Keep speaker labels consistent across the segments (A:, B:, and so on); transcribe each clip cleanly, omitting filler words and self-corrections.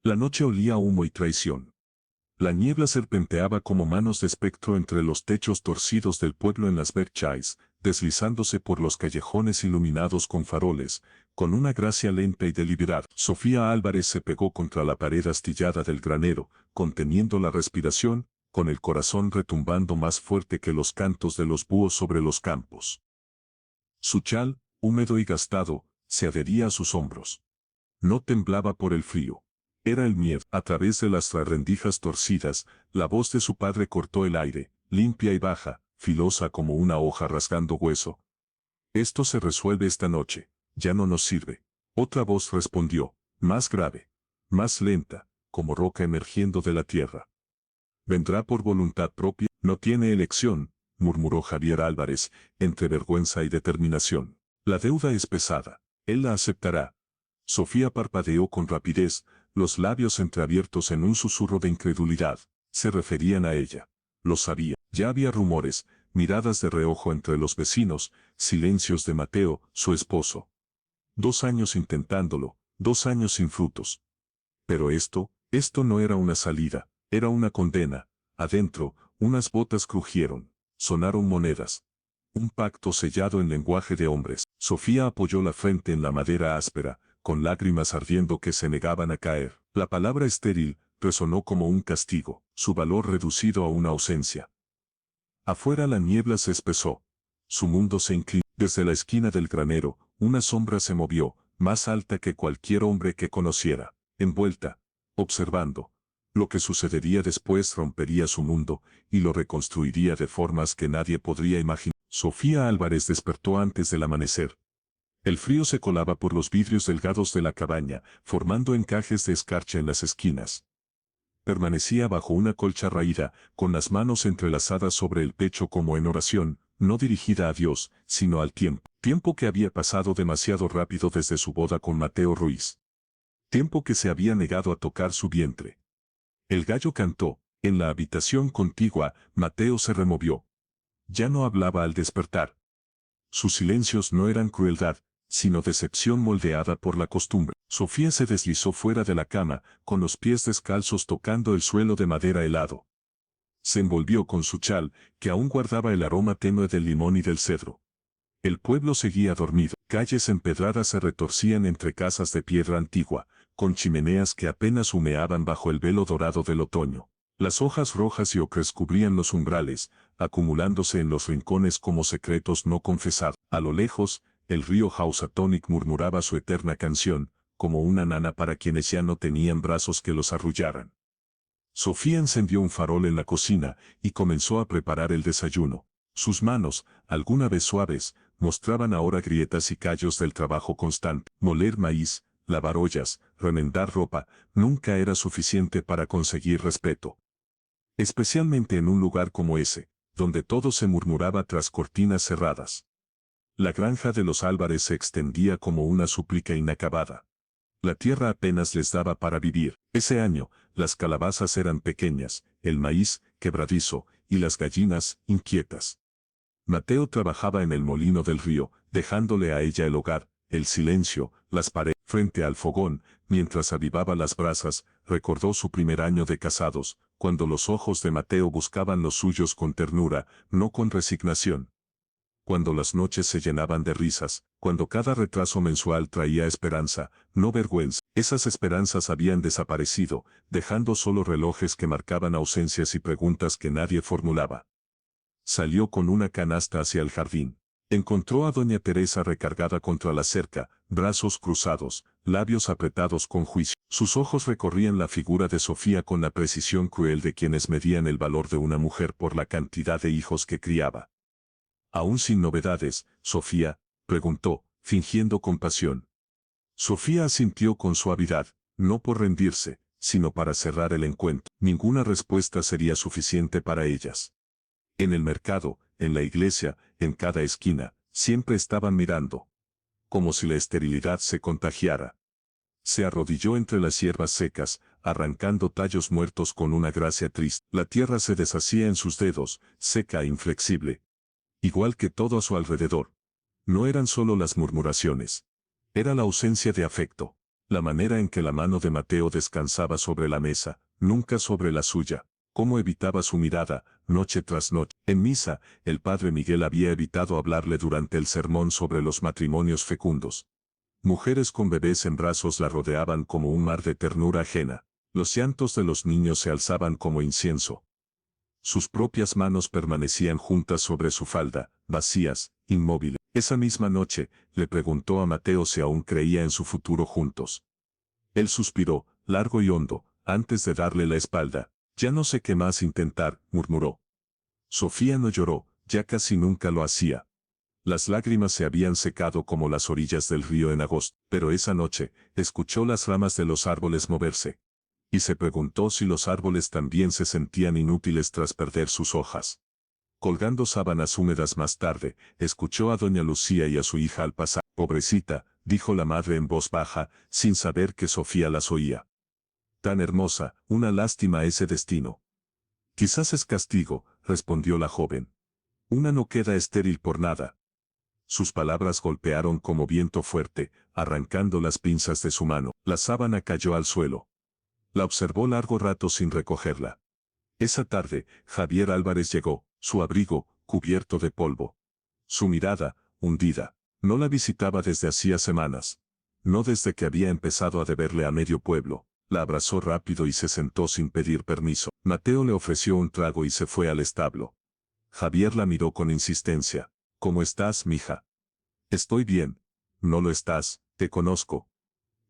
A: La noche olía a humo y traición. La niebla serpenteaba como manos de espectro entre los techos torcidos del pueblo en las Berkshires, deslizándose por los callejones iluminados con faroles, con una gracia lenta y deliberada. Sofía Álvarez se pegó contra la pared astillada del granero, conteniendo la respiración, con el corazón retumbando más fuerte que los cantos de los búhos sobre los campos. Su chal, húmedo y gastado, se adhería a sus hombros. No temblaba por el frío. Era el miedo. A través de las rendijas torcidas, la voz de su padre cortó el aire, limpia y baja, filosa como una hoja rasgando hueso. Esto se resuelve esta noche. Ya no nos sirve. Otra voz respondió, más grave, más lenta, como roca emergiendo de la tierra. Vendrá por voluntad propia, no tiene elección, murmuró Javier Álvarez, entre vergüenza y determinación. La deuda es pesada. Él la aceptará. Sofía parpadeó con rapidez, los labios entreabiertos en un susurro de incredulidad. Se referían a ella. Lo sabía. Ya había rumores, miradas de reojo entre los vecinos, silencios de Mateo, su esposo. 2 años intentándolo, 2 años sin frutos. Pero esto no era una salida, era una condena. Adentro, unas botas crujieron, sonaron monedas. Un pacto sellado en lenguaje de hombres. Sofía apoyó la frente en la madera áspera, con lágrimas ardiendo que se negaban a caer. La palabra estéril resonó como un castigo, su valor reducido a una ausencia. Afuera la niebla se espesó. Su mundo se inclinó. Desde la esquina del granero, una sombra se movió, más alta que cualquier hombre que conociera, envuelta, observando. Lo que sucedería después rompería su mundo, y lo reconstruiría de formas que nadie podría imaginar. Sofía Álvarez despertó antes del amanecer. El frío se colaba por los vidrios delgados de la cabaña, formando encajes de escarcha en las esquinas. Permanecía bajo una colcha raída, con las manos entrelazadas sobre el pecho como en oración, no dirigida a Dios, sino al tiempo. Tiempo que había pasado demasiado rápido desde su boda con Mateo Ruiz. Tiempo que se había negado a tocar su vientre. El gallo cantó. En la habitación contigua, Mateo se removió. Ya no hablaba al despertar. Sus silencios no eran crueldad, sino decepción moldeada por la costumbre. Sofía se deslizó fuera de la cama, con los pies descalzos tocando el suelo de madera helado. Se envolvió con su chal, que aún guardaba el aroma tenue del limón y del cedro. El pueblo seguía dormido. Calles empedradas se retorcían entre casas de piedra antigua, con chimeneas que apenas humeaban bajo el velo dorado del otoño. Las hojas rojas y ocres cubrían los umbrales, acumulándose en los rincones como secretos no confesados. A lo lejos, el río Housatonic murmuraba su eterna canción, como una nana para quienes ya no tenían brazos que los arrullaran. Sofía encendió un farol en la cocina y comenzó a preparar el desayuno. Sus manos, alguna vez suaves, mostraban ahora grietas y callos del trabajo constante. Moler maíz, lavar ollas, remendar ropa, nunca era suficiente para conseguir respeto. Especialmente en un lugar como ese, donde todo se murmuraba tras cortinas cerradas. La granja de los Álvarez se extendía como una súplica inacabada. La tierra apenas les daba para vivir. Ese año, las calabazas eran pequeñas, el maíz, quebradizo, y las gallinas, inquietas. Mateo trabajaba en el molino del río, dejándole a ella el hogar, el silencio, las paredes. Frente al fogón, mientras avivaba las brasas, recordó su primer año de casados, cuando los ojos de Mateo buscaban los suyos con ternura, no con resignación. Cuando las noches se llenaban de risas, cuando cada retraso mensual traía esperanza, no vergüenza. Esas esperanzas habían desaparecido, dejando solo relojes que marcaban ausencias y preguntas que nadie formulaba. Salió con una canasta hacia el jardín. Encontró a doña Teresa recargada contra la cerca, brazos cruzados, labios apretados con juicio. Sus ojos recorrían la figura de Sofía con la precisión cruel de quienes medían el valor de una mujer por la cantidad de hijos que criaba. Aún sin novedades, Sofía, preguntó, fingiendo compasión. Sofía asintió con suavidad, no por rendirse, sino para cerrar el encuentro. Ninguna respuesta sería suficiente para ellas. En el mercado, en la iglesia, en cada esquina, siempre estaban mirando. Como si la esterilidad se contagiara. Se arrodilló entre las hierbas secas, arrancando tallos muertos con una gracia triste. La tierra se deshacía en sus dedos, seca e inflexible. Igual que todo a su alrededor. No eran solo las murmuraciones. Era la ausencia de afecto. La manera en que la mano de Mateo descansaba sobre la mesa, nunca sobre la suya, cómo evitaba su mirada, noche tras noche. En misa, el padre Miguel había evitado hablarle durante el sermón sobre los matrimonios fecundos. Mujeres con bebés en brazos la rodeaban como un mar de ternura ajena. Los llantos de los niños se alzaban como incienso. Sus propias manos permanecían juntas sobre su falda, vacías, inmóviles. Esa misma noche, le preguntó a Mateo si aún creía en su futuro juntos. Él suspiró, largo y hondo, antes de darle la espalda. Ya no sé qué más intentar, murmuró. Sofía no lloró, ya casi nunca lo hacía. Las lágrimas se habían secado como las orillas del río en agosto, pero esa noche, escuchó las ramas de los árboles moverse. Y se preguntó si los árboles también se sentían inútiles tras perder sus hojas. Colgando sábanas húmedas más tarde, escuchó a doña Lucía y a su hija al pasar. Pobrecita, dijo la madre en voz baja, sin saber que Sofía las oía. Tan hermosa, una lástima ese destino. Quizás es castigo, respondió la joven. Una no queda estéril por nada. Sus palabras golpearon como viento fuerte, arrancando las pinzas de su mano. La sábana cayó al suelo. La observó largo rato sin recogerla. Esa tarde, Javier Álvarez llegó, su abrigo, cubierto de polvo. Su mirada, hundida. No la visitaba desde hacía semanas. No desde que había empezado a deberle a medio pueblo. La abrazó rápido y se sentó sin pedir permiso. Mateo le ofreció un trago y se fue al establo. Javier la miró con insistencia. ¿Cómo estás, mija? Estoy bien. No lo estás, te conozco.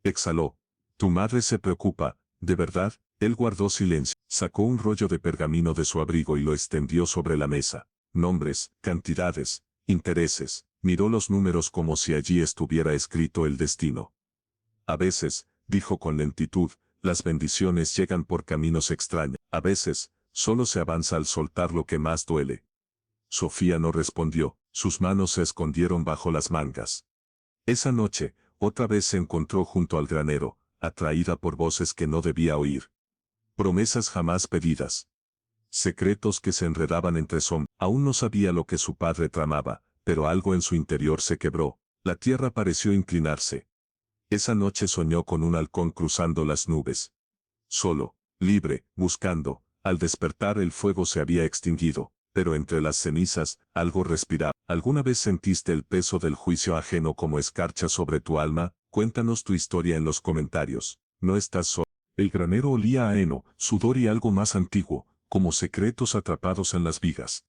A: Exhaló. Tu madre se preocupa, ¿de verdad? Él guardó silencio. Sacó un rollo de pergamino de su abrigo y lo extendió sobre la mesa. Nombres, cantidades, intereses. Miró los números como si allí estuviera escrito el destino. A veces, dijo con lentitud, las bendiciones llegan por caminos extraños. A veces, solo se avanza al soltar lo que más duele. Sofía no respondió, sus manos se escondieron bajo las mangas. Esa noche, otra vez se encontró junto al granero, atraída por voces que no debía oír. Promesas jamás pedidas. Secretos que se enredaban entre sombras. Aún no sabía lo que su padre tramaba, pero algo en su interior se quebró. La tierra pareció inclinarse. Esa noche soñó con un halcón cruzando las nubes. Solo, libre, buscando. Al despertar el fuego se había extinguido, pero entre las cenizas, algo respiraba. ¿Alguna vez sentiste el peso del juicio ajeno como escarcha sobre tu alma? Cuéntanos tu historia en los comentarios. No estás solo. El granero olía a heno, sudor y algo más antiguo, como secretos atrapados en las vigas.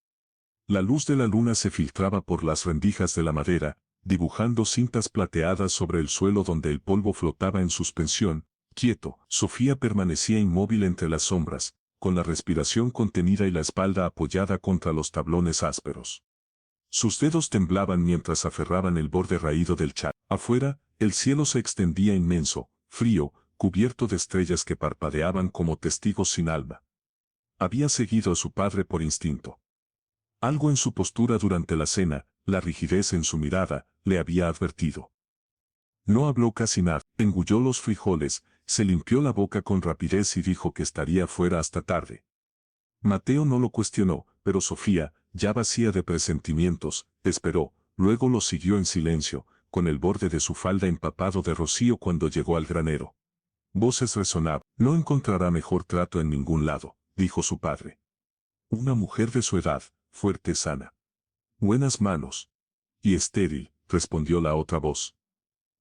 A: La luz de la luna se filtraba por las rendijas de la madera, dibujando cintas plateadas sobre el suelo donde el polvo flotaba en suspensión. Quieto, Sofía permanecía inmóvil entre las sombras, con la respiración contenida y la espalda apoyada contra los tablones ásperos. Sus dedos temblaban mientras aferraban el borde raído del chat. Afuera, el cielo se extendía inmenso, frío, cubierto de estrellas que parpadeaban como testigos sin alma. Había seguido a su padre por instinto. Algo en su postura durante la cena, la rigidez en su mirada, le había advertido. No habló casi nada, engulló los frijoles, se limpió la boca con rapidez y dijo que estaría fuera hasta tarde. Mateo no lo cuestionó, pero Sofía, ya vacía de presentimientos, esperó, luego lo siguió en silencio, con el borde de su falda empapado de rocío cuando llegó al granero. Voces resonaban. No encontrará mejor trato en ningún lado, dijo su padre. Una mujer de su edad, fuerte, sana. Buenas manos. Y estéril, respondió la otra voz.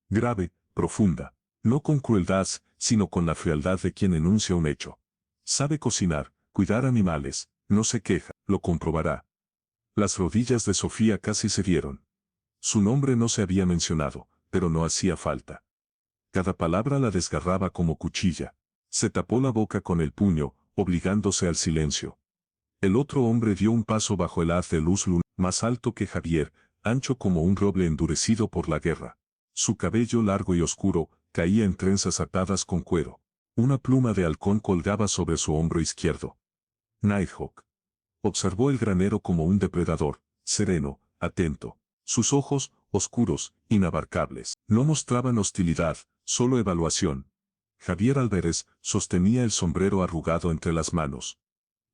A: Grave, profunda, no con crueldad, sino con la frialdad de quien enuncia un hecho. Sabe cocinar, cuidar animales, no se queja, lo comprobará. Las rodillas de Sofía casi se dieron. Su nombre no se había mencionado, pero no hacía falta. Cada palabra la desgarraba como cuchilla. Se tapó la boca con el puño, obligándose al silencio. El otro hombre dio un paso bajo el haz de luz lunar, más alto que Javier, ancho como un roble endurecido por la guerra. Su cabello largo y oscuro, caía en trenzas atadas con cuero. Una pluma de halcón colgaba sobre su hombro izquierdo. Nighthawk. Observó el granero como un depredador, sereno, atento. Sus ojos, oscuros, inabarcables, no mostraban hostilidad, solo evaluación. Javier Álvarez sostenía el sombrero arrugado entre las manos.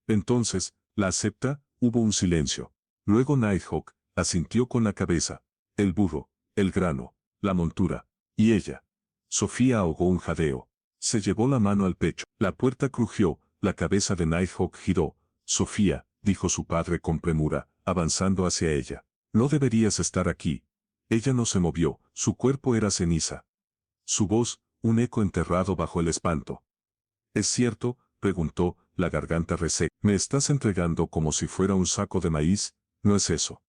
A: Entonces, ¿la acepta? Hubo un silencio. Luego Nighthawk asintió con la cabeza. El burro, el grano, la montura. ¿Y ella? Sofía ahogó un jadeo. Se llevó la mano al pecho. La puerta crujió, la cabeza de Nighthawk giró. Sofía, dijo su padre con premura, avanzando hacia ella. No deberías estar aquí. Ella no se movió, su cuerpo era ceniza. Su voz, un eco enterrado bajo el espanto. ¿Es cierto?, preguntó, la garganta reseca. ¿Me estás entregando como si fuera un saco de maíz? No es eso.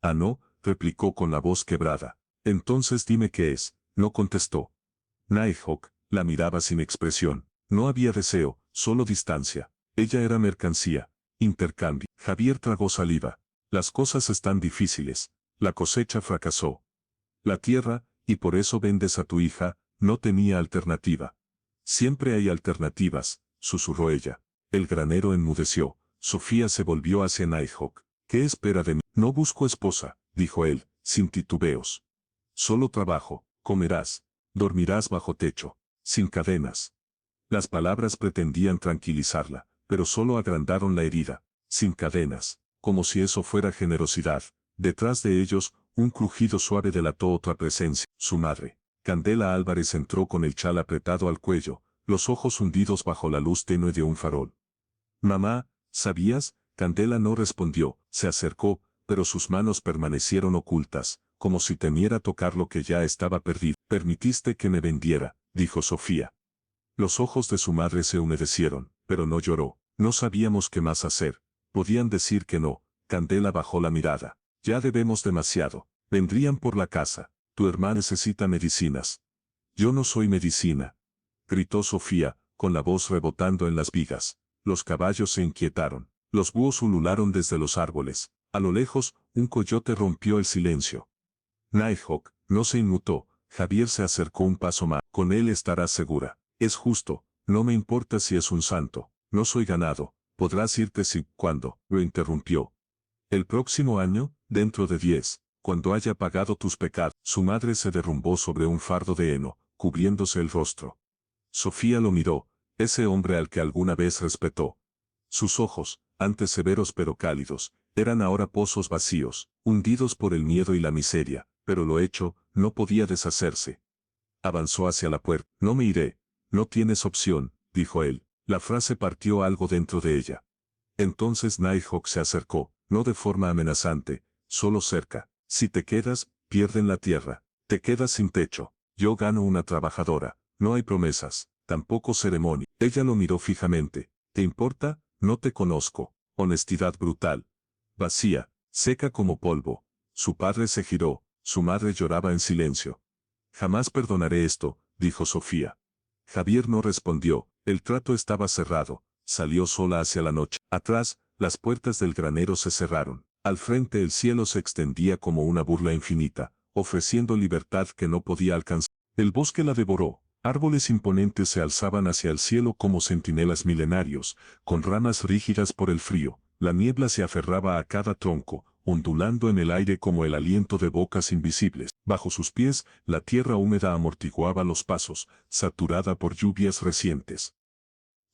A: Ah, no, replicó con la voz quebrada. Entonces dime qué es. No contestó. Nighthawk la miraba sin expresión. No había deseo, solo distancia. Ella era mercancía. Intercambio. Javier tragó saliva. Las cosas están difíciles. La cosecha fracasó. La tierra, y por eso vendes a tu hija, no tenía alternativa. Siempre hay alternativas, susurró ella. El granero enmudeció. Sofía se volvió hacia Nighthawk. ¿Qué espera de mí? No busco esposa, dijo él, sin titubeos. Solo trabajo, comerás, dormirás bajo techo, sin cadenas. Las palabras pretendían tranquilizarla, pero solo agrandaron la herida. Sin cadenas, como si eso fuera generosidad. Detrás de ellos, un crujido suave delató otra presencia, su madre. Candela Álvarez entró con el chal apretado al cuello, los ojos hundidos bajo la luz tenue de un farol. Mamá, ¿sabías? Candela no respondió, se acercó, pero sus manos permanecieron ocultas, como si temiera tocar lo que ya estaba perdido. Permitiste que me vendiera, dijo Sofía. Los ojos de su madre se humedecieron, pero no lloró. No sabíamos qué más hacer. Podían decir que no. Candela bajó la mirada. Ya debemos demasiado. Vendrían por la casa. Tu hermana necesita medicinas. Yo no soy medicina, gritó Sofía, con la voz rebotando en las vigas. Los caballos se inquietaron. Los búhos ulularon desde los árboles. A lo lejos, un coyote rompió el silencio. Nighthawk no se inmutó. Javier se acercó un paso más. Con él estarás segura. Es justo. No me importa si es un santo. No soy ganado. Podrás irte si, cuando, lo interrumpió. El próximo año, dentro de 10, cuando haya pagado tus pecados. Su madre se derrumbó sobre un fardo de heno, cubriéndose el rostro. Sofía lo miró, ese hombre al que alguna vez respetó. Sus ojos, antes severos pero cálidos, eran ahora pozos vacíos, hundidos por el miedo y la miseria, pero lo hecho, no podía deshacerse. Avanzó hacia la puerta. No me iré. No tienes opción, dijo él. La frase partió algo dentro de ella. Entonces Nighthawk se acercó, no de forma amenazante, solo cerca. Si te quedas, pierden la tierra. Te quedas sin techo. Yo gano una trabajadora. No hay promesas, tampoco ceremonia. Ella lo miró fijamente. ¿Te importa? No te conozco. Honestidad brutal. Vacía, seca como polvo. Su padre se giró, su madre lloraba en silencio. Jamás perdonaré esto, dijo Sofía. Javier no respondió, el trato estaba cerrado. Salió sola hacia la noche. Atrás, las puertas del granero se cerraron. Al frente el cielo se extendía como una burla infinita, ofreciendo libertad que no podía alcanzar. El bosque la devoró. Árboles imponentes se alzaban hacia el cielo como centinelas milenarios, con ramas rígidas por el frío. La niebla se aferraba a cada tronco, ondulando en el aire como el aliento de bocas invisibles. Bajo sus pies, la tierra húmeda amortiguaba los pasos, saturada por lluvias recientes.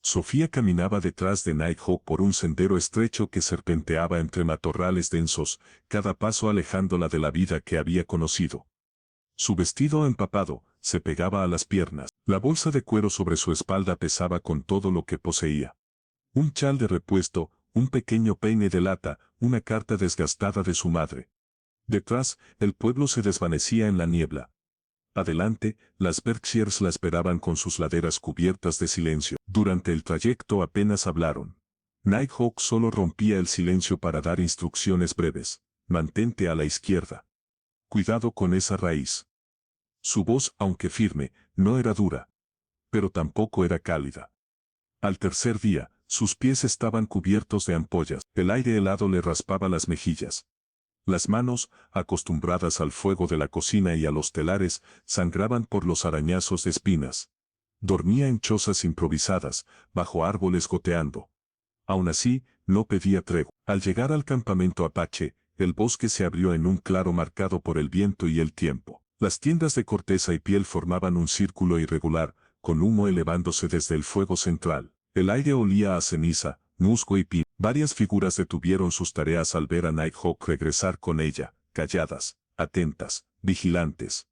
A: Sofía caminaba detrás de Nighthawk por un sendero estrecho que serpenteaba entre matorrales densos, cada paso alejándola de la vida que había conocido. Su vestido empapado se pegaba a las piernas. La bolsa de cuero sobre su espalda pesaba con todo lo que poseía. Un chal de repuesto, un pequeño peine de lata, una carta desgastada de su madre. Detrás, el pueblo se desvanecía en la niebla. Adelante, las Berkshires la esperaban con sus laderas cubiertas de silencio. Durante el trayecto apenas hablaron. Nighthawk solo rompía el silencio para dar instrucciones breves. Mantente a la izquierda. Cuidado con esa raíz. Su voz, aunque firme, no era dura, pero tampoco era cálida. Al tercer día, sus pies estaban cubiertos de ampollas. El aire helado le raspaba las mejillas. Las manos, acostumbradas al fuego de la cocina y a los telares, sangraban por los arañazos de espinas. Dormía en chozas improvisadas, bajo árboles goteando. Aún así, no pedía tregua. Al llegar al campamento apache, el bosque se abrió en un claro marcado por el viento y el tiempo. Las tiendas de corteza y piel formaban un círculo irregular, con humo elevándose desde el fuego central. El aire olía a ceniza, musgo y pino. Varias figuras detuvieron sus tareas al ver a Nighthawk regresar con ella, calladas, atentas, vigilantes.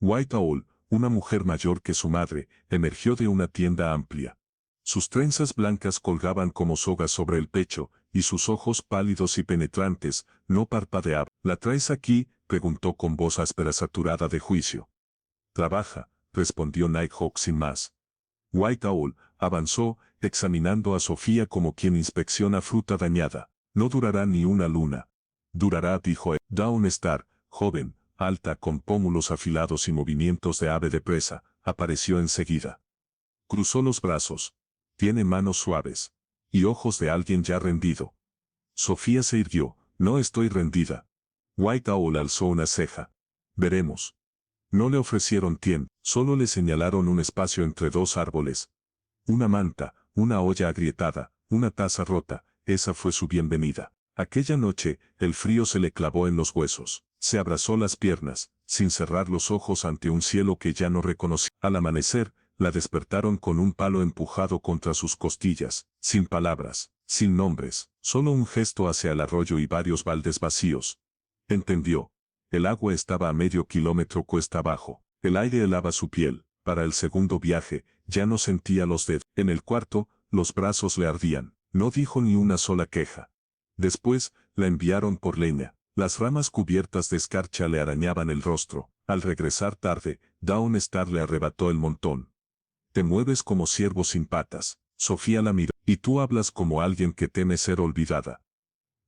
A: White Owl, una mujer mayor que su madre, emergió de una tienda amplia. Sus trenzas blancas colgaban como sogas sobre el pecho, y sus ojos pálidos y penetrantes no parpadeaban. ¿La traes aquí?, preguntó con voz áspera saturada de juicio. Trabaja, respondió Nighthawk sin más. White Owl avanzó, examinando a Sofía como quien inspecciona fruta dañada. No durará ni una luna. Durará, dijo él. Dawnstar, joven, alta, con pómulos afilados y movimientos de ave de presa, apareció enseguida. Cruzó los brazos. Tiene manos suaves. Y ojos de alguien ya rendido. Sofía se irguió. No estoy rendida. White Owl alzó una ceja. Veremos. No le ofrecieron tienda, solo le señalaron un espacio entre dos árboles. Una manta, una olla agrietada, una taza rota, esa fue su bienvenida. Aquella noche, el frío se le clavó en los huesos. Se abrazó las piernas, sin cerrar los ojos ante un cielo que ya no reconocía. Al amanecer, la despertaron con un palo empujado contra sus costillas, sin palabras, sin nombres, solo un gesto hacia el arroyo y varios baldes vacíos. Entendió. El agua estaba a medio kilómetro cuesta abajo. El aire helaba su piel. Para el segundo viaje, ya no sentía los dedos. En el cuarto, los brazos le ardían. No dijo ni una sola queja. Después, la enviaron por leña. Las ramas cubiertas de escarcha le arañaban el rostro. Al regresar tarde, Dawnstar le arrebató el montón. Te mueves como ciervo sin patas. Sofía la miró. Y tú hablas como alguien que teme ser olvidada.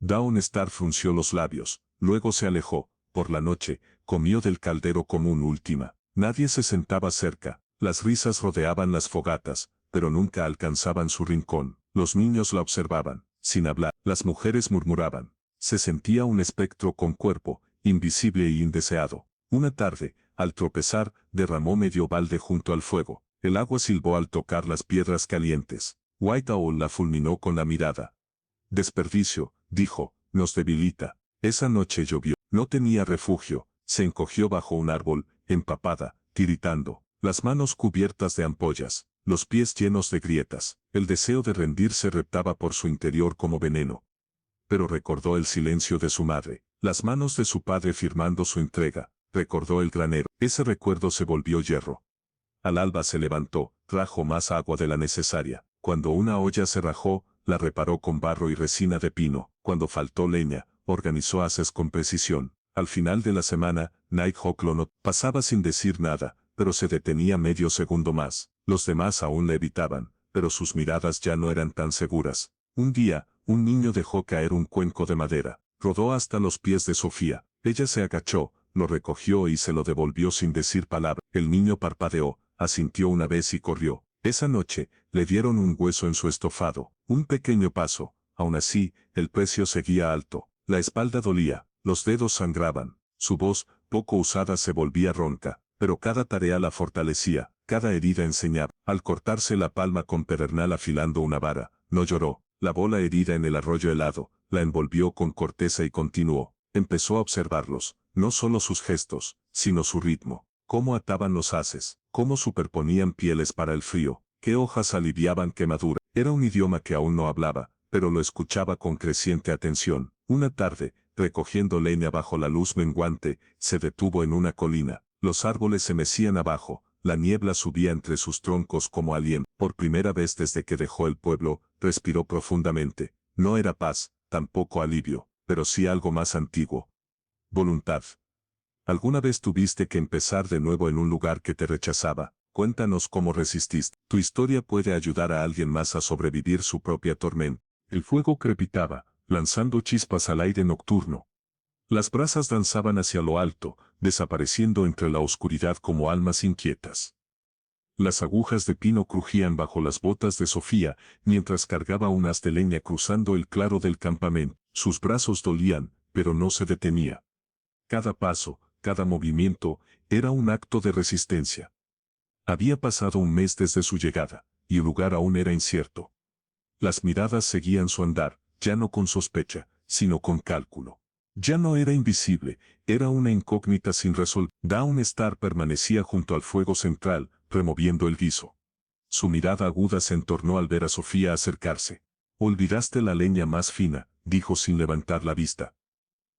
A: Dawnstar frunció los labios. Luego se alejó. Por la noche, comió del caldero común última. Nadie se sentaba cerca. Las risas rodeaban las fogatas, pero nunca alcanzaban su rincón. Los niños la observaban, sin hablar. Las mujeres murmuraban. Se sentía un espectro con cuerpo, invisible e indeseado. Una tarde, al tropezar, derramó medio balde junto al fuego. El agua silbó al tocar las piedras calientes. White Owl la fulminó con la mirada. Desperdicio, dijo, nos debilita. Esa noche llovió. No tenía refugio, se encogió bajo un árbol, empapada, tiritando, las manos cubiertas de ampollas, los pies llenos de grietas. El deseo de rendirse reptaba por su interior como veneno. Pero recordó el silencio de su madre, las manos de su padre firmando su entrega, recordó el granero. Ese recuerdo se volvió hierro. Al alba se levantó, trajo más agua de la necesaria. Cuando una olla se rajó, la reparó con barro y resina de pino. Cuando faltó leña, organizó haces con precisión. Al final de la semana, Nighthawk lo notó. Pasaba sin decir nada, pero se detenía medio segundo más. Los demás aún le evitaban, pero sus miradas ya no eran tan seguras. Un día, un niño dejó caer un cuenco de madera. Rodó hasta los pies de Sofía. Ella se agachó, lo recogió y se lo devolvió sin decir palabra. El niño parpadeó, asintió una vez y corrió. Esa noche, le dieron un hueso en su estofado. Un pequeño paso. Aún así, el precio seguía alto. La espalda dolía, los dedos sangraban, su voz, poco usada, se volvía ronca, pero cada tarea la fortalecía, cada herida enseñaba. Al cortarse la palma con pedernal afilando una vara, no lloró, lavó la herida en el arroyo helado, la envolvió con corteza y continuó. Empezó a observarlos, no solo sus gestos, sino su ritmo, cómo ataban los haces, cómo superponían pieles para el frío, qué hojas aliviaban quemadura. Era un idioma que aún no hablaba, pero lo escuchaba con creciente atención. Una tarde, recogiendo leña bajo la luz menguante, se detuvo en una colina. Los árboles se mecían abajo, la niebla subía entre sus troncos como aliento. Por primera vez desde que dejó el pueblo, respiró profundamente. No era paz, tampoco alivio, pero sí algo más antiguo. Voluntad. ¿Alguna vez tuviste que empezar de nuevo en un lugar que te rechazaba? Cuéntanos cómo resististe. Tu historia puede ayudar a alguien más a sobrevivir su propia tormenta. El fuego crepitaba, lanzando chispas al aire nocturno. Las brasas danzaban hacia lo alto, desapareciendo entre la oscuridad como almas inquietas. Las agujas de pino crujían bajo las botas de Sofía, mientras cargaba un haz de leña cruzando el claro del campamento. Sus brazos dolían, pero no se detenía. Cada paso, cada movimiento, era un acto de resistencia. Había pasado un mes desde su llegada, y el lugar aún era incierto. Las miradas seguían su andar, ya no con sospecha, sino con cálculo. Ya no era invisible, era una incógnita sin resolver. Dawnstar permanecía junto al fuego central, removiendo el guiso. Su mirada aguda se entornó al ver a Sofía acercarse. Olvidaste la leña más fina, dijo sin levantar la vista.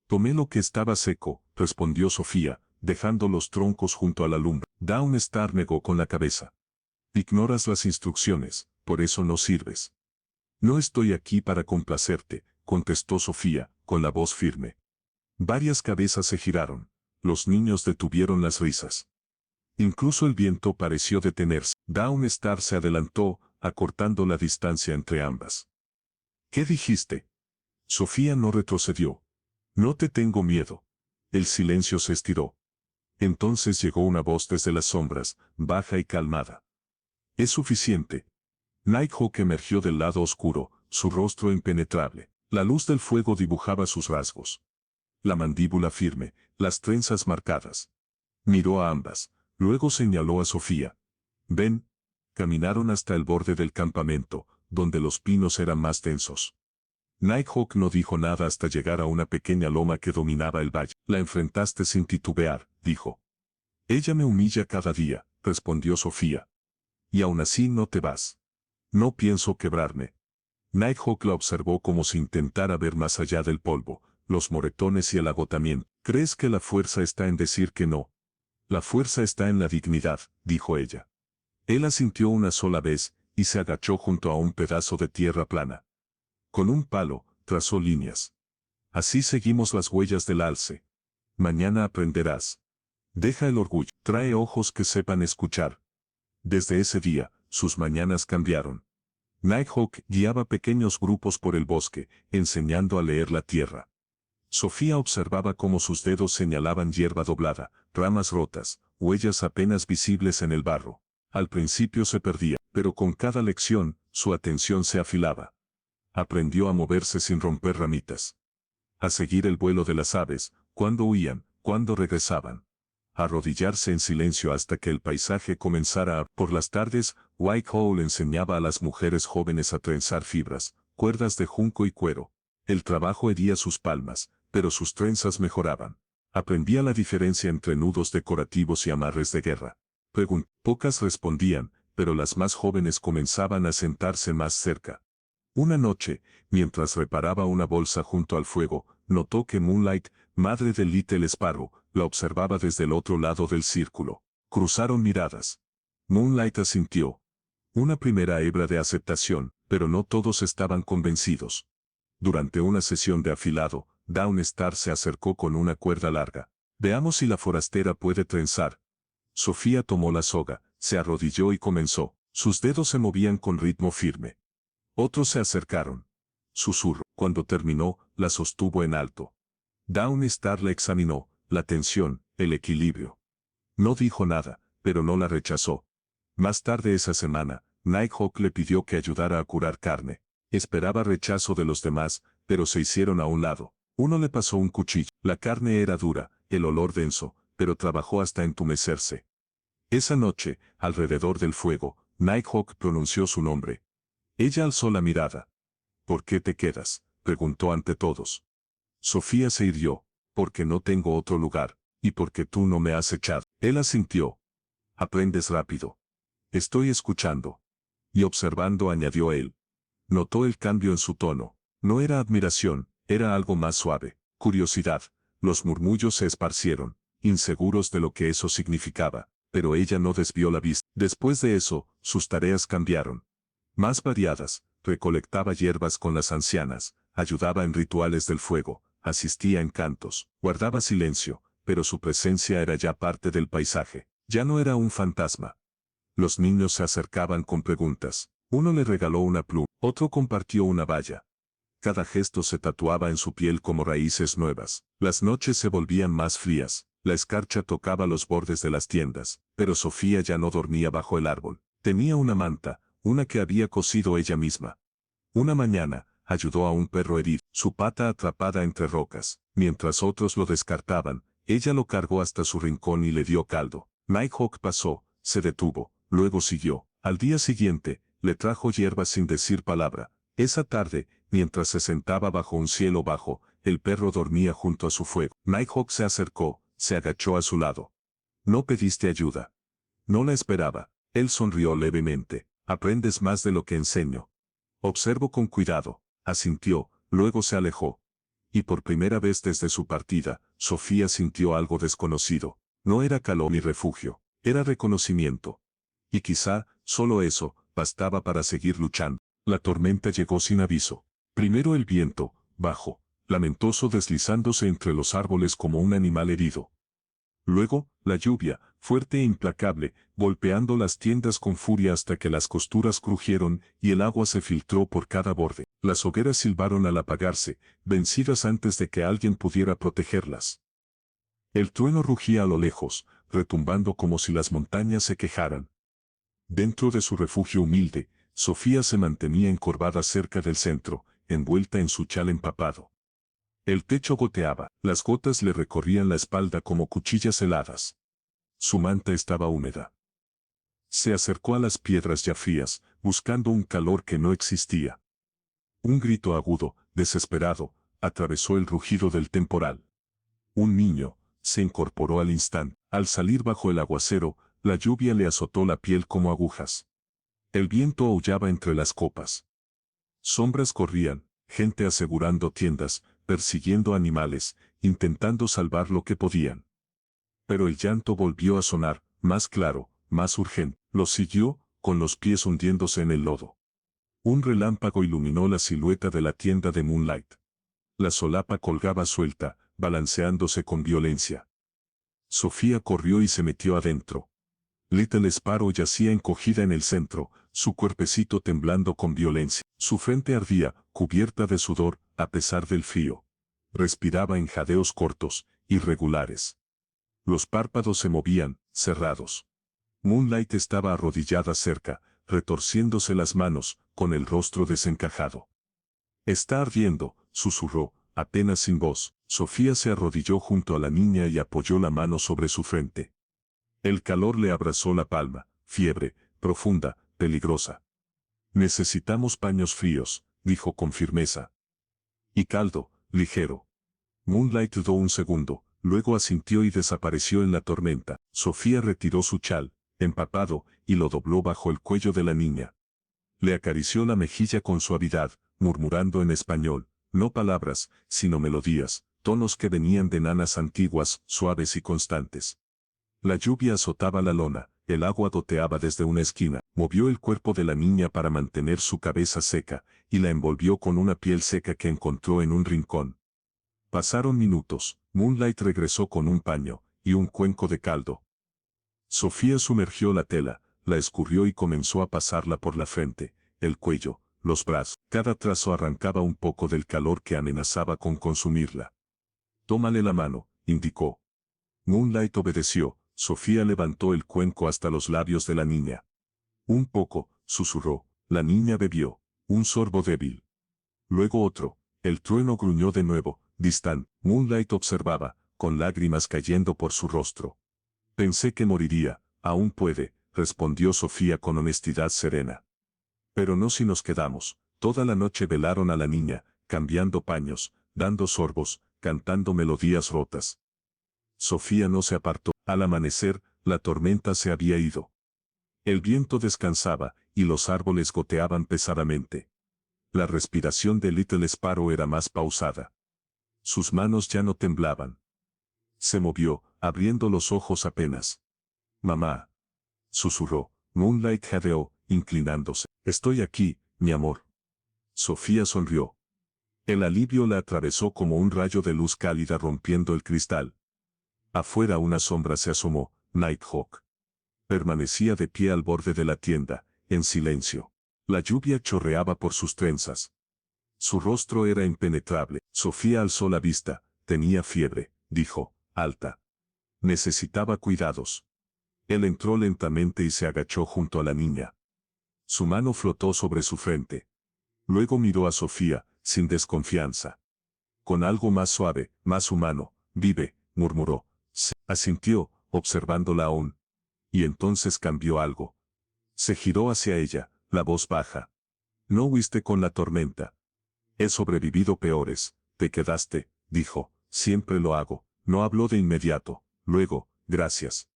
A: Tomé lo que estaba seco, respondió Sofía, dejando los troncos junto a la lumbre. Dawnstar negó con la cabeza. Ignoras las instrucciones, por eso no sirves. No estoy aquí para complacerte, contestó Sofía, con la voz firme. Varias cabezas se giraron. Los niños detuvieron las risas. Incluso el viento pareció detenerse. Dawnstar se adelantó, acortando la distancia entre ambas. ¿Qué dijiste? Sofía no retrocedió. No te tengo miedo. El silencio se estiró. Entonces llegó una voz desde las sombras, baja y calmada. Es suficiente. Nighthawk emergió del lado oscuro, su rostro impenetrable. La luz del fuego dibujaba sus rasgos. La mandíbula firme, las trenzas marcadas. Miró a ambas, luego señaló a Sofía. Ven. Caminaron hasta el borde del campamento, donde los pinos eran más densos. Nighthawk no dijo nada hasta llegar a una pequeña loma que dominaba el valle. La enfrentaste sin titubear, dijo. Ella me humilla cada día, respondió Sofía. Y aún así no te vas. No pienso quebrarme. Nighthawk la observó como si intentara ver más allá del polvo, los moretones y el agotamiento. ¿Crees que la fuerza está en decir que no? La fuerza está en la dignidad, dijo ella. Él asintió una sola vez, y se agachó junto a un pedazo de tierra plana. Con un palo, trazó líneas. Así seguimos las huellas del alce. Mañana aprenderás. Deja el orgullo, trae ojos que sepan escuchar. Desde ese día, sus mañanas cambiaron. Nighthawk guiaba pequeños grupos por el bosque, enseñando a leer la tierra. Sofía observaba cómo sus dedos señalaban hierba doblada, ramas rotas, huellas apenas visibles en el barro. Al principio se perdía, pero con cada lección, su atención se afilaba. Aprendió a moverse sin romper ramitas. A seguir el vuelo de las aves, cuando huían, cuando regresaban. A arrodillarse en silencio hasta que el paisaje comenzara a... Por las tardes, Whitehall enseñaba a las mujeres jóvenes a trenzar fibras, cuerdas de junco y cuero. El trabajo hería sus palmas, pero sus trenzas mejoraban. Aprendía la diferencia entre nudos decorativos y amarres de guerra. Pocas respondían, pero las más jóvenes comenzaban a sentarse más cerca. Una noche, mientras reparaba una bolsa junto al fuego, notó que Moonlight, madre de Little Sparrow, la observaba desde el otro lado del círculo. Cruzaron miradas. Moonlight asintió. Una primera hebra de aceptación, pero no todos estaban convencidos. Durante una sesión de afilado, Dawnstar se acercó con una cuerda larga. Veamos si la forastera puede trenzar. Sofía tomó la soga, se arrodilló y comenzó. Sus dedos se movían con ritmo firme. Otros se acercaron. Susurro. Cuando terminó, la sostuvo en alto. Dawnstar la examinó, la tensión, el equilibrio. No dijo nada, pero no la rechazó. Más tarde esa semana, Nighthawk le pidió que ayudara a curar carne. Esperaba rechazo de los demás, pero se hicieron a un lado. Uno le pasó un cuchillo. La carne era dura, el olor denso, pero trabajó hasta entumecerse. Esa noche, alrededor del fuego, Nighthawk pronunció su nombre. Ella alzó la mirada. ¿Por qué te quedas?, preguntó ante todos. Sofía se irguió. Porque no tengo otro lugar, y porque tú no me has echado. Él asintió. Aprendes rápido. Estoy escuchando. Y observando, añadió él. Notó el cambio en su tono. No era admiración, era algo más suave. Curiosidad. Los murmullos se esparcieron, inseguros de lo que eso significaba, pero ella no desvió la vista. Después de eso, sus tareas cambiaron. Más variadas, recolectaba hierbas con las ancianas, ayudaba en rituales del fuego, asistía en cantos, guardaba silencio, pero su presencia era ya parte del paisaje. Ya no era un fantasma. Los niños se acercaban con preguntas. Uno le regaló una pluma, otro compartió una valla. Cada gesto se tatuaba en su piel como raíces nuevas. Las noches se volvían más frías, la escarcha tocaba los bordes de las tiendas, pero Sofía ya no dormía bajo el árbol. Tenía una manta, una que había cosido ella misma. Una mañana, ayudó a un perro herido, su pata atrapada entre rocas. Mientras otros lo descartaban, ella lo cargó hasta su rincón y le dio caldo. Nighthawk pasó, se detuvo, luego siguió. Al día siguiente, le trajo hierbas sin decir palabra. Esa tarde, mientras se sentaba bajo un cielo bajo, el perro dormía junto a su fuego. Nighthawk se acercó, se agachó a su lado. No pediste ayuda. No la esperaba. Él sonrió levemente. Aprendes más de lo que enseño. Observo con cuidado. Asintió, luego se alejó. Y por primera vez desde su partida, Sofía sintió algo desconocido. No era calor ni refugio. Era reconocimiento. Y quizá, solo eso, bastaba para seguir luchando. La tormenta llegó sin aviso. Primero el viento, bajo, lamentoso deslizándose entre los árboles como un animal herido. Luego, la lluvia, fuerte e implacable, golpeando las tiendas con furia hasta que las costuras crujieron y el agua se filtró por cada borde. Las hogueras silbaron al apagarse, vencidas antes de que alguien pudiera protegerlas. El trueno rugía a lo lejos, retumbando como si las montañas se quejaran. Dentro de su refugio humilde, Sofía se mantenía encorvada cerca del centro, envuelta en su chal empapado. El techo goteaba, las gotas le recorrían la espalda como cuchillas heladas. Su manta estaba húmeda. Se acercó a las piedras ya frías, buscando un calor que no existía. Un grito agudo, desesperado, atravesó el rugido del temporal. Un niño se incorporó al instante. Al salir bajo el aguacero, la lluvia le azotó la piel como agujas. El viento aullaba entre las copas. Sombras corrían, gente asegurando tiendas, persiguiendo animales, intentando salvar lo que podían. Pero el llanto volvió a sonar, más claro, más urgente. Lo siguió, con los pies hundiéndose en el lodo. Un relámpago iluminó la silueta de la tienda de Moonlight. La solapa colgaba suelta, balanceándose con violencia. Sofía corrió y se metió adentro. Little Sparrow yacía encogida en el centro, su cuerpecito temblando con violencia. Su frente ardía, cubierta de sudor, a pesar del frío. Respiraba en jadeos cortos, irregulares. Los párpados se movían, cerrados. Moonlight estaba arrodillada cerca, retorciéndose las manos, con el rostro desencajado. «Está ardiendo», susurró, apenas sin voz. Sofía se arrodilló junto a la niña y apoyó la mano sobre su frente. El calor le abrazó la palma, fiebre, profunda, peligrosa. «Necesitamos paños fríos», dijo con firmeza. «Y caldo, ligero». Moonlight dudó un segundo, luego asintió y desapareció en la tormenta. Sofía retiró su chal, empapado, y lo dobló bajo el cuello de la niña. Le acarició la mejilla con suavidad, murmurando en español, no palabras, sino melodías, tonos que venían de nanas antiguas, suaves y constantes. La lluvia azotaba la lona, el agua goteaba desde una esquina, movió el cuerpo de la niña para mantener su cabeza seca, y la envolvió con una piel seca que encontró en un rincón. Pasaron minutos, Moonlight regresó con un paño, y un cuenco de caldo. Sofía sumergió la tela, la escurrió y comenzó a pasarla por la frente, el cuello, los brazos. Cada trazo arrancaba un poco del calor que amenazaba con consumirla. «Tómale la mano», indicó. Moonlight obedeció. Sofía levantó el cuenco hasta los labios de la niña. «Un poco», susurró. La niña bebió. Un sorbo débil. Luego otro. El trueno gruñó de nuevo, distante. Moonlight observaba, con lágrimas cayendo por su rostro. «Pensé que moriría». «Aún puede», respondió Sofía con honestidad serena. «Pero no si nos quedamos». Toda la noche velaron a la niña, cambiando paños, dando sorbos, cantando melodías rotas. Sofía no se apartó. Al amanecer, la tormenta se había ido. El viento descansaba, y los árboles goteaban pesadamente. La respiración de Little Sparrow era más pausada. Sus manos ya no temblaban. Se movió, abriendo los ojos apenas. «Mamá», susurró. Moonlight jadeó, inclinándose. «Estoy aquí, mi amor». Sofía sonrió. El alivio la atravesó como un rayo de luz cálida rompiendo el cristal. Afuera una sombra se asomó, Nighthawk. Permanecía de pie al borde de la tienda, en silencio. La lluvia chorreaba por sus trenzas. Su rostro era impenetrable. Sofía alzó la vista. «Tenía fiebre», dijo, alta. «Necesitaba cuidados». Él entró lentamente y se agachó junto a la niña. Su mano flotó sobre su frente. Luego miró a Sofía, sin desconfianza. Con algo más suave, más humano. «Vive», murmuró. Se asintió, observándola aún. Y entonces cambió algo. Se giró hacia ella, la voz baja. «No huiste con la tormenta». «He sobrevivido peores». «Te quedaste», dijo. «Siempre lo hago». No habló de inmediato. Luego, «Gracias».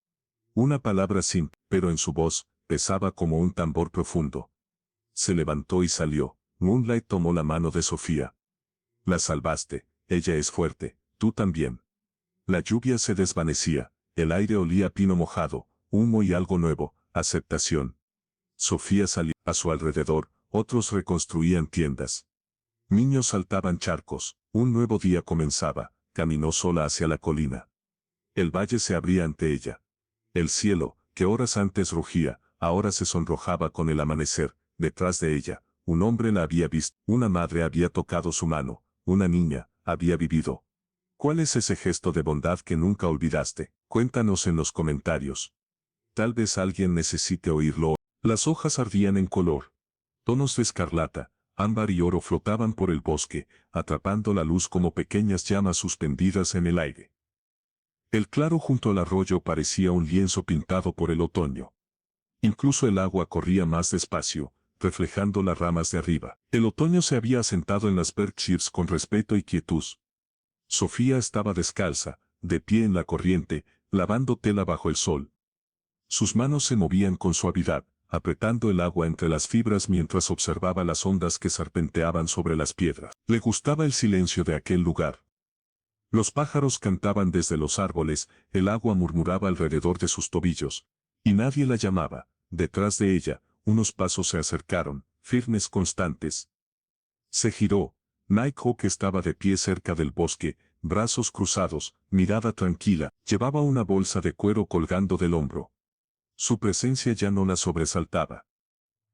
A: Una palabra simple, pero en su voz, pesaba como un tambor profundo. Se levantó y salió. Moonlight tomó la mano de Sofía. «La salvaste, ella es fuerte, tú también». La lluvia se desvanecía, el aire olía a pino mojado, humo y algo nuevo, aceptación. Sofía salió a su alrededor, otros reconstruían tiendas. Niños saltaban charcos, un nuevo día comenzaba, caminó sola hacia la colina. El valle se abría ante ella. El cielo, que horas antes rugía, ahora se sonrojaba con el amanecer. Detrás de ella, un hombre la había visto, una madre había tocado su mano, una niña había vivido. ¿Cuál es ese gesto de bondad que nunca olvidaste? Cuéntanos en los comentarios. Tal vez alguien necesite oírlo. Las hojas ardían en color. Tonos de escarlata, ámbar y oro flotaban por el bosque, atrapando la luz como pequeñas llamas suspendidas en el aire. El claro junto al arroyo parecía un lienzo pintado por el otoño. Incluso el agua corría más despacio, reflejando las ramas de arriba. El otoño se había asentado en las Berkshires con respeto y quietud. Sofía estaba descalza, de pie en la corriente, lavando tela bajo el sol. Sus manos se movían con suavidad, apretando el agua entre las fibras mientras observaba las ondas que serpenteaban sobre las piedras. Le gustaba el silencio de aquel lugar. Los pájaros cantaban desde los árboles, el agua murmuraba alrededor de sus tobillos, y nadie la llamaba. Detrás de ella, unos pasos se acercaron, firmes constantes. Se giró. Nighthawk estaba de pie cerca del bosque, brazos cruzados, mirada tranquila, llevaba una bolsa de cuero colgando del hombro. Su presencia ya no la sobresaltaba.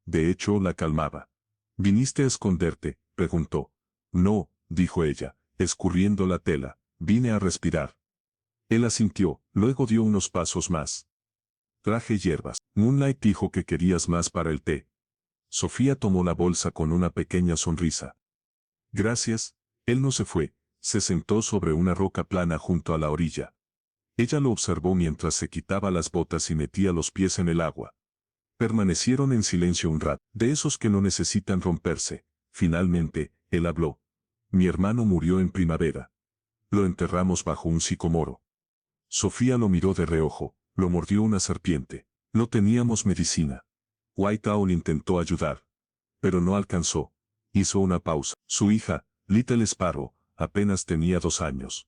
A: De hecho, la calmaba. ¿Viniste a esconderte?, preguntó. No, dijo ella, escurriendo la tela, vine a respirar. Él asintió, luego dio unos pasos más. Traje hierbas. Moonlight dijo que querías más para el té. Sofía tomó la bolsa con una pequeña sonrisa. Gracias. Él no se fue, se sentó sobre una roca plana junto a la orilla. Ella lo observó mientras se quitaba las botas y metía los pies en el agua. Permanecieron en silencio un rato, de esos que no necesitan romperse. Finalmente, él habló. Mi hermano murió en primavera. Lo enterramos bajo un sicomoro. Sofía lo miró de reojo, lo mordió una serpiente. No teníamos medicina. White Owl intentó ayudar. Pero no alcanzó. Hizo una pausa. Su hija, Little Sparrow, apenas tenía 2 años.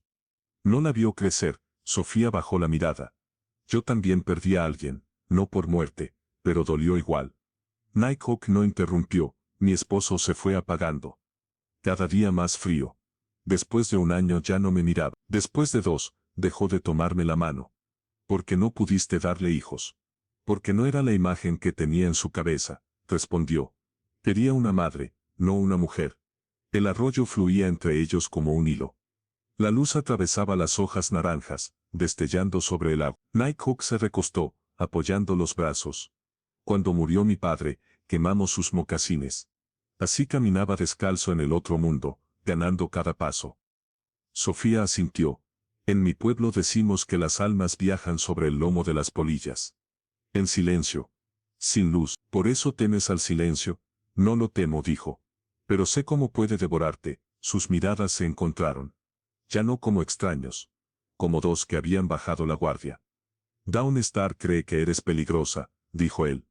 A: No la vio crecer. Sofía bajó la mirada. Yo también perdí a alguien, no por muerte, pero dolió igual. Nighthawk no interrumpió, mi esposo se fue apagando. Cada día más frío. Después de 1 año ya no me miraba. Después de 2, dejó de tomarme la mano. ¿Por qué no pudiste darle hijos? Porque no era la imagen que tenía en su cabeza, respondió. Quería una madre, no una mujer. El arroyo fluía entre ellos como un hilo. La luz atravesaba las hojas naranjas, destellando sobre el agua. Nighthawk se recostó, apoyando los brazos. Cuando murió mi padre, quemamos sus mocasines. Así caminaba descalzo en el otro mundo, ganando cada paso. Sofía asintió. En mi pueblo decimos que las almas viajan sobre el lomo de las polillas. En silencio. Sin luz. ¿Por eso temes al silencio? No lo temo, dijo. Pero sé cómo puede devorarte. Sus miradas se encontraron. Ya no como extraños. Como 2 que habían bajado la guardia. Dawnstar cree que eres peligrosa, dijo él.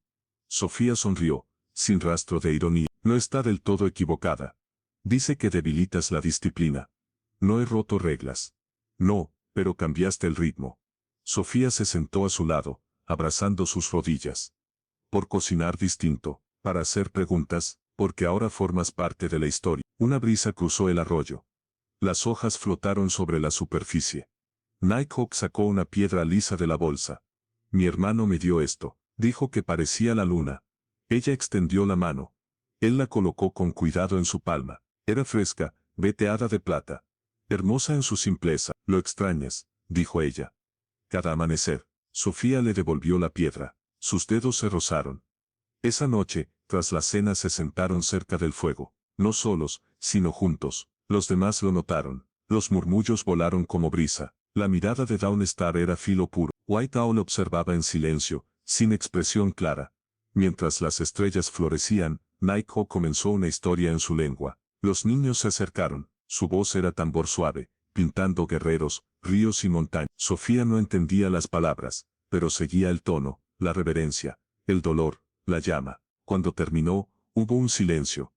A: Sofía sonrió, sin rastro de ironía. No está del todo equivocada. Dice que debilitas la disciplina. No he roto reglas. No, pero cambiaste el ritmo. Sofía se sentó a su lado, abrazando sus rodillas. Por cocinar distinto, para hacer preguntas, porque ahora formas parte de la historia. Una brisa cruzó el arroyo. Las hojas flotaron sobre la superficie. Nighthawk sacó una piedra lisa de la bolsa. Mi hermano me dio esto, dijo que parecía la luna. Ella extendió la mano. Él la colocó con cuidado en su palma. Era fresca, veteada de plata. Hermosa en su simpleza. Lo extrañas, dijo ella. Cada amanecer, Sofía le devolvió la piedra. Sus dedos se rozaron. Esa noche, tras la cena se sentaron cerca del fuego. No solos, sino juntos. Los demás lo notaron. Los murmullos volaron como brisa. La mirada de Dawnstar era filo puro. White Owl observaba en silencio, sin expresión clara. Mientras las estrellas florecían, Nighthawk comenzó una historia en su lengua. Los niños se acercaron. Su voz era tambor suave, pintando guerreros, ríos y montañas. Sofía no entendía las palabras, pero seguía el tono, la reverencia, el dolor, la llama. Cuando terminó, hubo un silencio.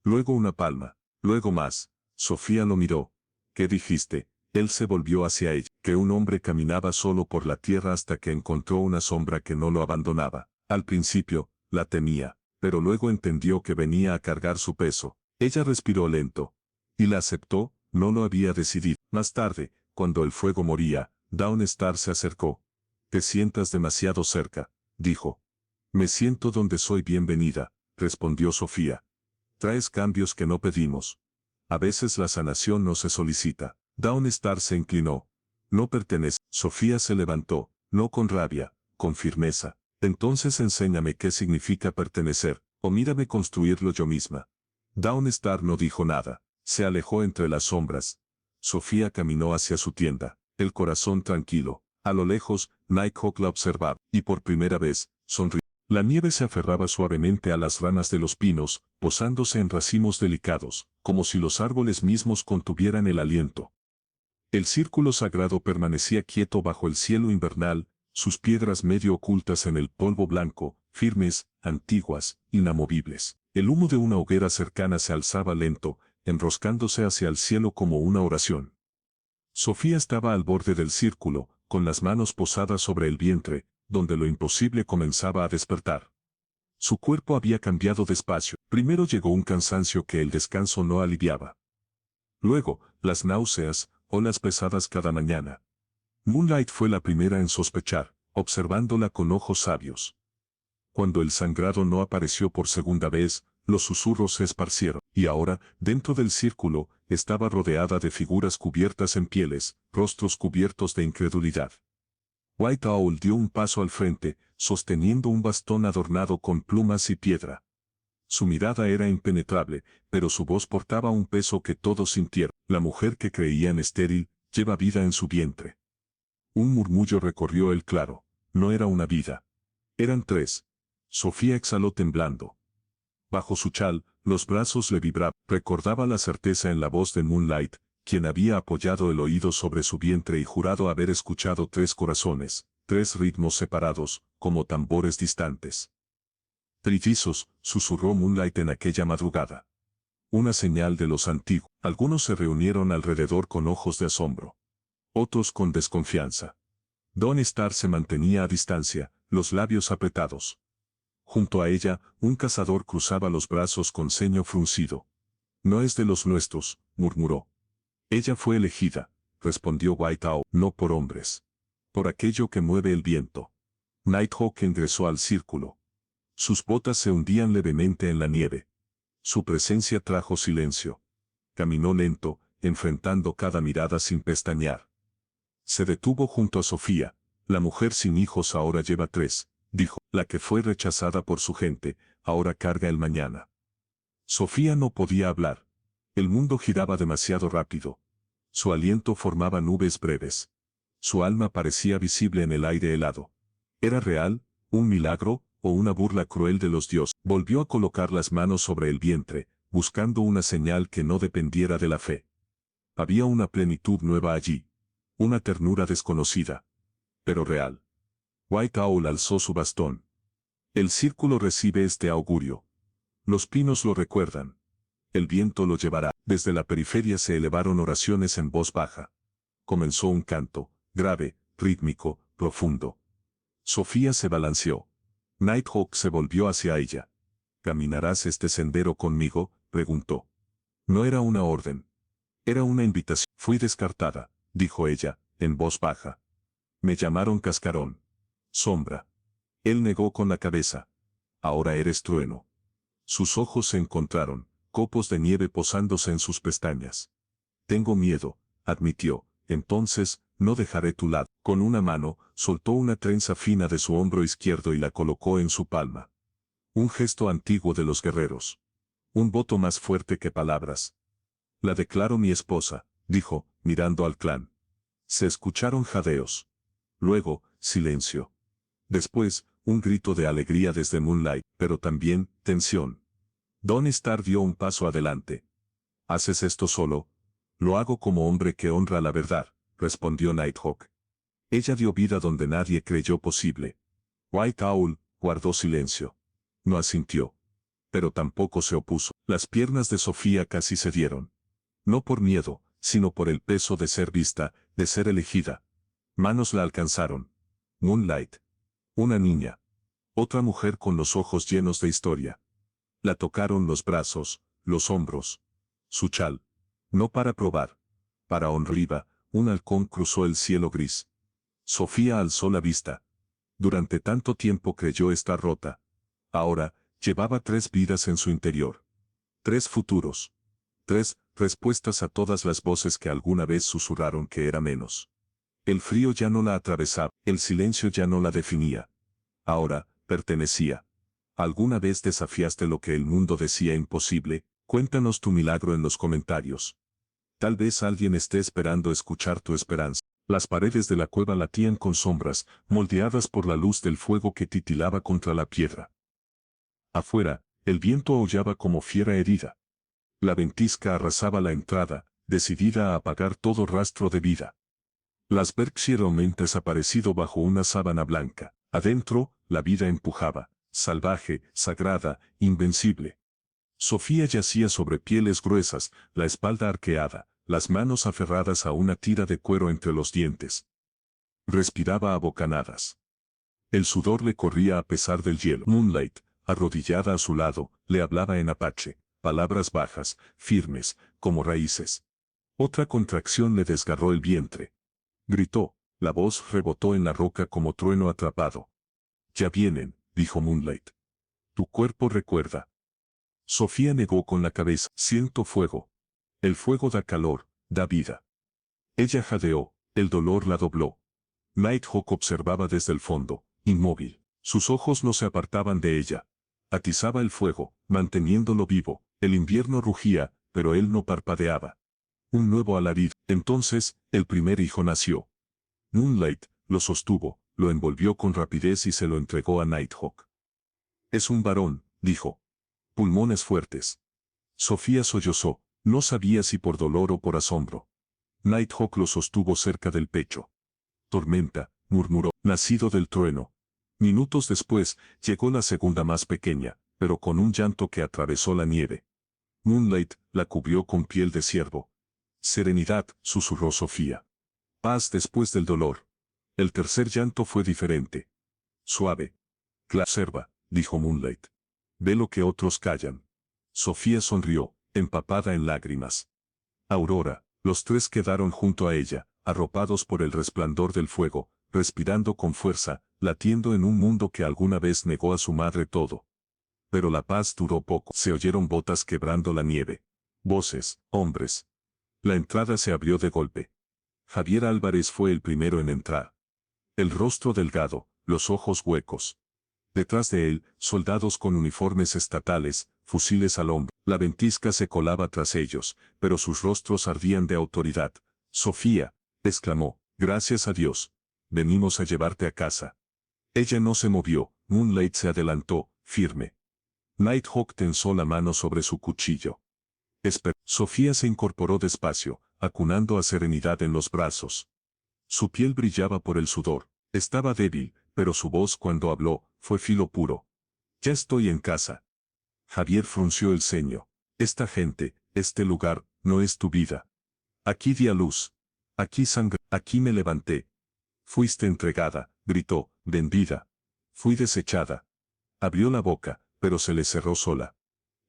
A: Luego una palma. Luego más. Sofía lo miró. ¿Qué dijiste? Él se volvió hacia ella, que un hombre caminaba solo por la tierra hasta que encontró una sombra que no lo abandonaba. Al principio, la temía, pero luego entendió que venía a cargar su peso. Ella respiró lento. Y la aceptó, no lo había decidido. Más tarde, cuando el fuego moría, Dawnstar se acercó. «Te sientas demasiado cerca», dijo. «Me siento donde soy bienvenida», respondió Sofía. «Traes cambios que no pedimos. A veces la sanación no se solicita». Dawnstar se inclinó. «No pertenece». Sofía se levantó, no con rabia, con firmeza. «Entonces enséñame qué significa pertenecer, o mírame construirlo yo misma». Dawnstar no dijo nada. Se alejó entre las sombras. Sofía caminó hacia su tienda, el corazón tranquilo. A lo lejos, Nighthawk la observaba, y por primera vez, sonrió. La nieve se aferraba suavemente a las ramas de los pinos, posándose en racimos delicados, como si los árboles mismos contuvieran el aliento. El círculo sagrado permanecía quieto bajo el cielo invernal, sus piedras medio ocultas en el polvo blanco, firmes, antiguas, inamovibles. El humo de una hoguera cercana se alzaba lento, enroscándose hacia el cielo como una oración. Sofía estaba al borde del círculo, con las manos posadas sobre el vientre, donde lo imposible comenzaba a despertar. Su cuerpo había cambiado despacio. Primero llegó un cansancio que el descanso no aliviaba. Luego, las náuseas, olas pesadas cada mañana. Moonlight fue la primera en sospechar, observándola con ojos sabios. Cuando el sangrado no apareció por segunda vez, los susurros se esparcieron, y ahora, dentro del círculo, estaba rodeada de figuras cubiertas en pieles, rostros cubiertos de incredulidad. White Owl dio un paso al frente, sosteniendo un bastón adornado con plumas y piedra. Su mirada era impenetrable, pero su voz portaba un peso que todos sintieron. La mujer que creían estéril, lleva vida en su vientre. Un murmullo recorrió el claro. No era una vida. Eran tres. Sofía exhaló temblando. Bajo su chal, los brazos le vibraban. Recordaba la certeza en la voz de Moonlight, quien había apoyado el oído sobre su vientre y jurado haber escuchado tres corazones, tres ritmos separados, como tambores distantes. «Trillizos», susurró Moonlight en aquella madrugada. Una señal de los antiguos. Algunos se reunieron alrededor con ojos de asombro. Otros con desconfianza. Dawnstar se mantenía a distancia, los labios apretados. Junto a ella, un cazador cruzaba los brazos con ceño fruncido. «No es de los nuestros», murmuró. «Ella fue elegida», respondió White Owl, «no por hombres. Por aquello que mueve el viento». Nighthawk ingresó al círculo. Sus botas se hundían levemente en la nieve. Su presencia trajo silencio. Caminó lento, enfrentando cada mirada sin pestañear. Se detuvo junto a Sofía. «La mujer sin hijos ahora lleva tres», dijo. «La que fue rechazada por su gente, ahora carga el mañana». Sofía no podía hablar. El mundo giraba demasiado rápido. Su aliento formaba nubes breves. Su alma parecía visible en el aire helado. ¿Era real, un milagro, o una burla cruel de los dioses? Volvió a colocar las manos sobre el vientre, buscando una señal que no dependiera de la fe. Había una plenitud nueva allí. Una ternura desconocida. Pero real. White Owl alzó su bastón. «El círculo recibe este augurio. Los pinos lo recuerdan. El viento lo llevará». Desde la periferia se elevaron oraciones en voz baja. Comenzó un canto, grave, rítmico, profundo. Sofía se balanceó. Nighthawk se volvió hacia ella. «¿Caminarás este sendero conmigo?», preguntó. No era una orden. Era una invitación. «Fui descartada», dijo ella, en voz baja. «Me llamaron cascarón. Sombra». Él negó con la cabeza. «Ahora eres trueno». Sus ojos se encontraron, copos de nieve posándose en sus pestañas. «Tengo miedo», admitió. «Entonces, no dejaré tu lado». Con una mano, soltó una trenza fina de su hombro izquierdo y la colocó en su palma. Un gesto antiguo de los guerreros. Un voto más fuerte que palabras. «La declaro mi esposa», dijo, mirando al clan. Se escucharon jadeos. Luego, silencio. Después, un grito de alegría desde Moonlight, pero también, tensión. Dawnstar dio un paso adelante. «¿Haces esto solo?». «Lo hago como hombre que honra la verdad», respondió Nighthawk. Ella dio vida donde nadie creyó posible. White Owl guardó silencio. No asintió. Pero tampoco se opuso. Las piernas de Sofía casi cedieron. No por miedo, sino por el peso de ser vista, de ser elegida. Manos la alcanzaron. Moonlight. Una niña. Otra mujer con los ojos llenos de historia. La tocaron los brazos, los hombros. Su chal. No para probar. Para honriva, un halcón cruzó el cielo gris. Sofía alzó la vista. Durante tanto tiempo creyó estar rota. Ahora, llevaba 3 vidas en su interior. 3 futuros. 3 respuestas a todas las voces que alguna vez susurraron que era menos. El frío ya no la atravesaba, el silencio ya no la definía. Ahora, pertenecía. ¿Alguna vez desafiaste lo que el mundo decía imposible? Cuéntanos tu milagro en los comentarios. Tal vez alguien esté esperando escuchar tu esperanza. Las paredes de la cueva latían con sombras, moldeadas por la luz del fuego que titilaba contra la piedra. Afuera, el viento aullaba como fiera herida. La ventisca arrasaba la entrada, decidida a apagar todo rastro de vida. Las Berkshire Omen desaparecido bajo una sábana blanca. Adentro, la vida empujaba, salvaje, sagrada, invencible. Sofía yacía sobre pieles gruesas, la espalda arqueada, las manos aferradas a una tira de cuero entre los dientes. Respiraba a bocanadas. El sudor le corría a pesar del hielo. Moonlight, arrodillada a su lado, le hablaba en apache, palabras bajas, firmes, como raíces. Otra contracción le desgarró el vientre. Gritó, la voz rebotó en la roca como trueno atrapado. Ya vienen, dijo Moonlight. Tu cuerpo recuerda. Sofía negó con la cabeza. Siento fuego. El fuego da calor, da vida. Ella jadeó, el dolor la dobló. Nighthawk observaba desde el fondo, inmóvil. Sus ojos no se apartaban de ella. Atizaba el fuego, manteniéndolo vivo. El invierno rugía, pero él no parpadeaba. Un nuevo alarido. Entonces, el primer hijo nació. Moonlight lo sostuvo, lo envolvió con rapidez y se lo entregó a Nighthawk. Es un varón, dijo. Pulmones fuertes. Sofía sollozó, no sabía si por dolor o por asombro. Nighthawk lo sostuvo cerca del pecho. Tormenta, murmuró, nacido del trueno. Minutos después, llegó la segunda más pequeña, pero con un llanto que atravesó la nieve. Moonlight la cubrió con piel de ciervo. Serenidad, susurró Sofía. Paz después del dolor. El tercer llanto fue diferente. Suave. Observa, dijo Moonlight. Ve lo que otros callan. Sofía sonrió, empapada en lágrimas. Aurora, los 3 quedaron junto a ella, arropados por el resplandor del fuego, respirando con fuerza, latiendo en un mundo que alguna vez negó a su madre todo. Pero la paz duró poco. Se oyeron botas quebrando la nieve. Voces, hombres. La entrada se abrió de golpe. Javier Álvarez fue el primero en entrar. El rostro delgado, los ojos huecos. Detrás de él, soldados con uniformes estatales, fusiles al hombro. La ventisca se colaba tras ellos, pero sus rostros ardían de autoridad. Sofía, exclamó, gracias a Dios. Venimos a llevarte a casa. Ella no se movió. Moonlight se adelantó, firme. Nighthawk tensó la mano sobre su cuchillo. Sofía se incorporó despacio, acunando a Serenidad en los brazos. Su piel brillaba por el sudor. Estaba débil, pero su voz cuando habló, fue filo puro. Ya estoy en casa. Javier frunció el ceño. Esta gente, este lugar, no es tu vida. Aquí di a luz. Aquí sangré. Aquí me levanté. Fuiste entregada, gritó, vendida. Fui desechada. Abrió la boca, pero se le cerró sola.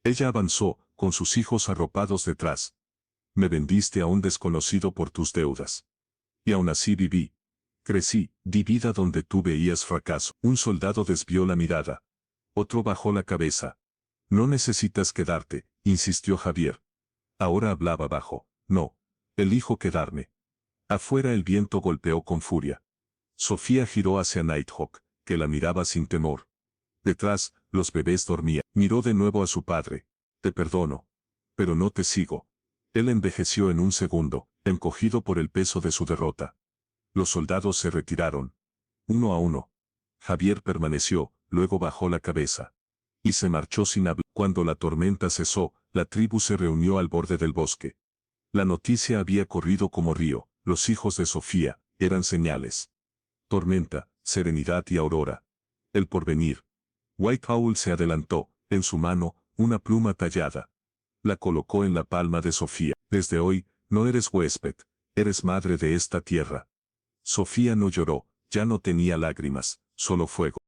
A: Ella avanzó, con sus hijos arropados detrás. Me vendiste a un desconocido por tus deudas. Y aún así viví. Crecí, di vida donde tú veías fracaso. Un soldado desvió la mirada. Otro bajó la cabeza. No necesitas quedarte, insistió Javier. Ahora hablaba bajo. No. Elijo quedarme. Afuera el viento golpeó con furia. Sofía giró hacia Nighthawk, que la miraba sin temor. Detrás, los bebés dormían. Miró de nuevo a su padre. Te perdono. Pero no te sigo. Él envejeció en un segundo, encogido por el peso de su derrota. Los soldados se retiraron. Uno a uno. Javier permaneció, luego bajó la cabeza. Y se marchó sin hablar. Cuando la tormenta cesó, la tribu se reunió al borde del bosque. La noticia había corrido como río. Los hijos de Sofía, eran señales. Tormenta, Serenidad y Aurora. El porvenir. White Owl se adelantó, en su mano, una pluma tallada. La colocó en la palma de Sofía. Desde hoy, No eres huésped, eres madre de esta tierra. Sofía no lloró, ya no tenía lágrimas, solo fuego.